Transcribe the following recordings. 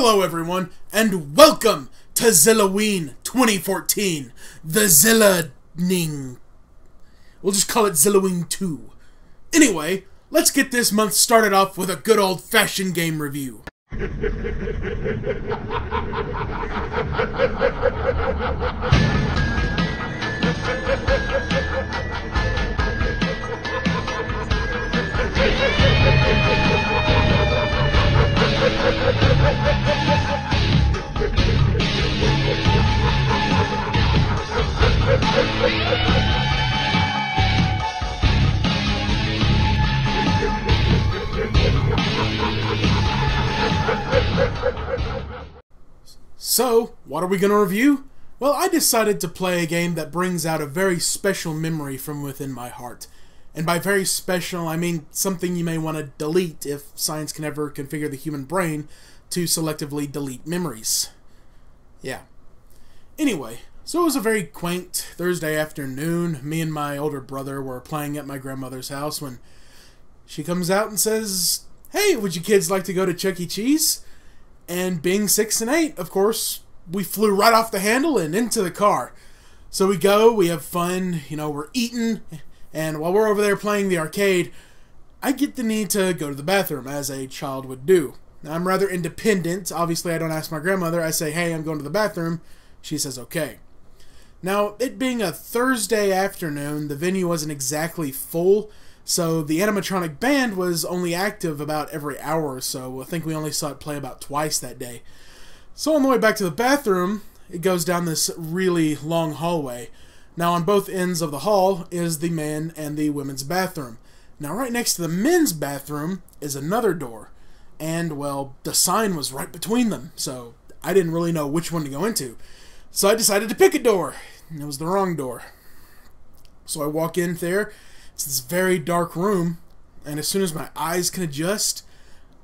Hello everyone, and welcome to Zillaween 2014, the Zillaween. We'll just call it Zillaween 2. Anyway, let's get this month started off with a good old-fashioned game review. So, what are we going to review? Well, I decided to play a game that brings out a very special memory from within my heart. And by very special, I mean something you may want to delete if science can ever configure the human brain to selectively delete memories. Yeah. Anyway, so it was a very quaint Thursday afternoon. Me and my older brother were playing at my grandmother's house when she comes out and says, "Hey, would you kids like to go to Chuck E. Cheese?" And being 6 and 8, of course, we flew right off the handle and into the car. So we go, we have fun, we're eating, and while we're over there playing the arcade, I get the need to go to the bathroom, as a child would do. Now, I'm rather independent. Obviously, I don't ask my grandmother. I say, "Hey, I'm going to the bathroom." She says, "Okay." Now, it being a Thursday afternoon, the venue wasn't exactly full, so the animatronic band was only active about every hour or so. I think we only saw it play about twice that day. So on the way back to the bathroom, it goes down this really long hallway. Now on both ends of the hall is the men and the women's bathroom. Now right next to the men's bathroom is another door. And, well, the sign was right between them, so I didn't really know which one to go into. So I decided to pick a door. And it was the wrong door. So I walk in there. It's this very dark room, and as soon as my eyes can adjust,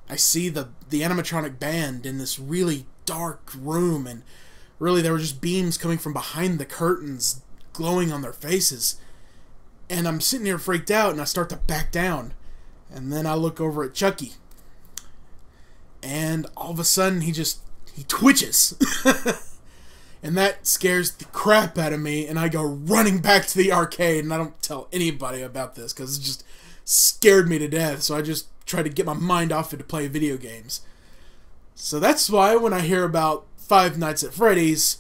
I see the animatronic band in this really dark room, and really there were just beams coming from behind the curtains, glowing on their faces. And I'm sitting here freaked out, and I start to back down. And then I look over at Chucky, and all of a sudden he twitches. And that scares the crap out of me, and I go running back to the arcade, and I don't tell anybody about this, because it just scared me to death, so I just try to get my mind off it to play video games. So that's why when I hear about Five Nights at Freddy's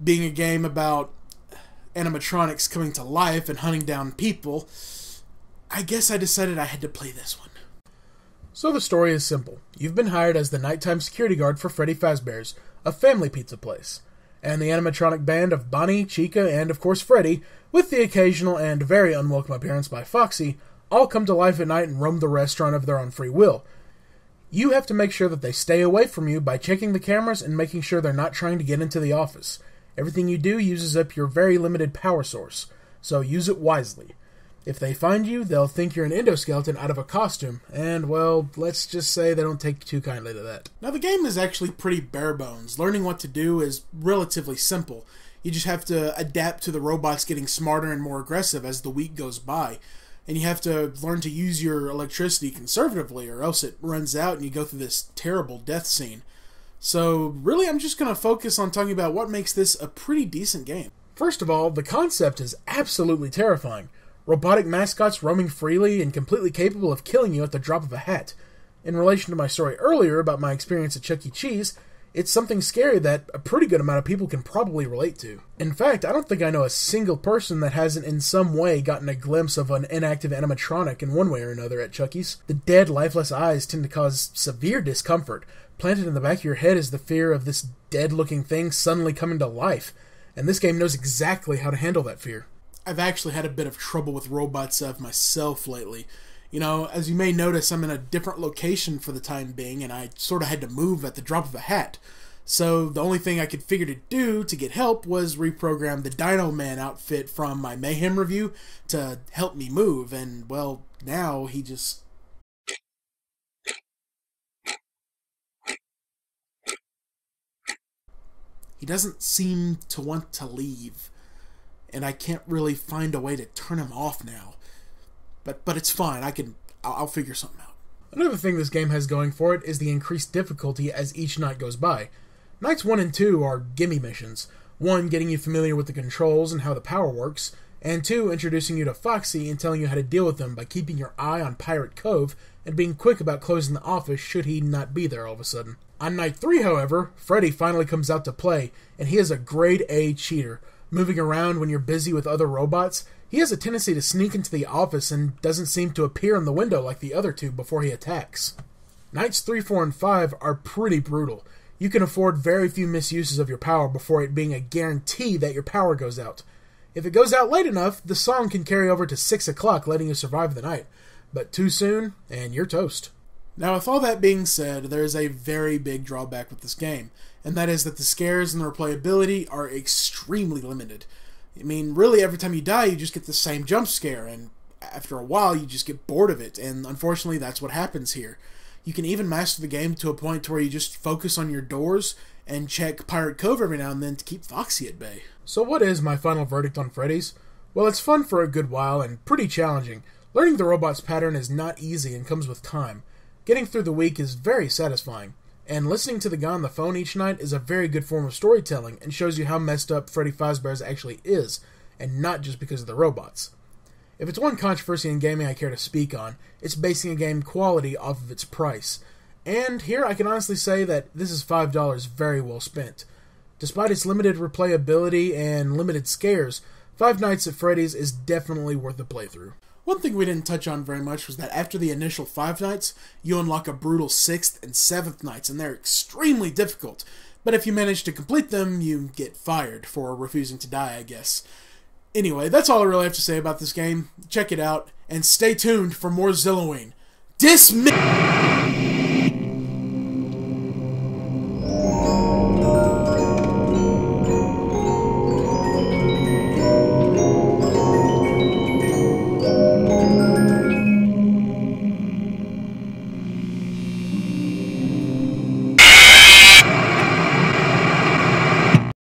being a game about animatronics coming to life and hunting down people, I guess I decided I had to play this one. So the story is simple. You've been hired as the nighttime security guard for Freddy Fazbear's, a family pizza place. And the animatronic band of Bonnie, Chica, and of course Freddy, with the occasional and very unwelcome appearance by Foxy, all come to life at night and roam the restaurant of their own free will. You have to make sure that they stay away from you by checking the cameras and making sure they're not trying to get into the office. Everything you do uses up your very limited power source, so use it wisely. If they find you, they'll think you're an endoskeleton out of a costume, and, well, let's just say they don't take too kindly to that. Now, the game is actually pretty bare bones. Learning what to do is relatively simple. You just have to adapt to the robots getting smarter and more aggressive as the week goes by. And you have to learn to use your electricity conservatively, or else it runs out and you go through this terrible death scene. So, really, I'm just going to focus on talking about what makes this a pretty decent game. First of all, the concept is absolutely terrifying. Robotic mascots roaming freely and completely capable of killing you at the drop of a hat. In relation to my story earlier about my experience at Chuck E. Cheese, it's something scary that a pretty good amount of people can probably relate to. In fact, I don't think I know a single person that hasn't in some way gotten a glimpse of an inactive animatronic in one way or another at Chuck E.'s. The dead, lifeless eyes tend to cause severe discomfort. Planted in the back of your head is the fear of this dead-looking thing suddenly coming to life, and this game knows exactly how to handle that fear. I've actually had a bit of trouble with robots of myself lately. As you may notice, I'm in a different location for the time being, and I sort of had to move at the drop of a hat. So the only thing I could figure to do to get help was reprogram the Dino Man outfit from my Mayhem review to help me move, and, well, now he just... He doesn't seem to want to leave. And I can't really find a way to turn him off now. But it's fine. I'll figure something out. Another thing this game has going for it is the increased difficulty as each night goes by. Nights 1 and 2 are gimme missions, 1 getting you familiar with the controls and how the power works, and 2 introducing you to Foxy and telling you how to deal with them by keeping your eye on Pirate Cove and being quick about closing the office should he not be there all of a sudden. On night 3, however, Freddy finally comes out to play, and he is a grade A cheater. Moving around when you're busy with other robots, he has a tendency to sneak into the office and doesn't seem to appear in the window like the other two before he attacks. Nights 3, 4, and 5 are pretty brutal. You can afford very few misuses of your power before it being a guarantee that your power goes out. If it goes out late enough, the song can carry over to 6 o'clock, letting you survive the night. But too soon, and you're toast. Now, with all that being said, there is a very big drawback with this game, and that is that the scares and the replayability are extremely limited. I mean, really, every time you die, you just get the same jump scare, and after a while, you just get bored of it, and unfortunately, that's what happens here. You can even master the game to a point to where you just focus on your doors and check Pirate Cove every now and then to keep Foxy at bay. So what is my final verdict on Freddy's? Well, it's fun for a good while and pretty challenging. Learning the robot's pattern is not easy and comes with time. Getting through the week is very satisfying. And listening to the guy on the phone each night is a very good form of storytelling and shows you how messed up Freddy Fazbear's actually is, and not just because of the robots. If it's one controversy in gaming I care to speak on, it's basing a game quality off of its price. And here I can honestly say that this is $5 very well spent. Despite its limited replayability and limited scares, Five Nights at Freddy's is definitely worth the playthrough. One thing we didn't touch on very much was that after the initial 5 nights, you unlock a brutal 6th and 7th nights, and they're extremely difficult. But if you manage to complete them, you get fired for refusing to die, I guess. Anyway, that's all I really have to say about this game. Check it out, and stay tuned for more Zillaween. Dismiss!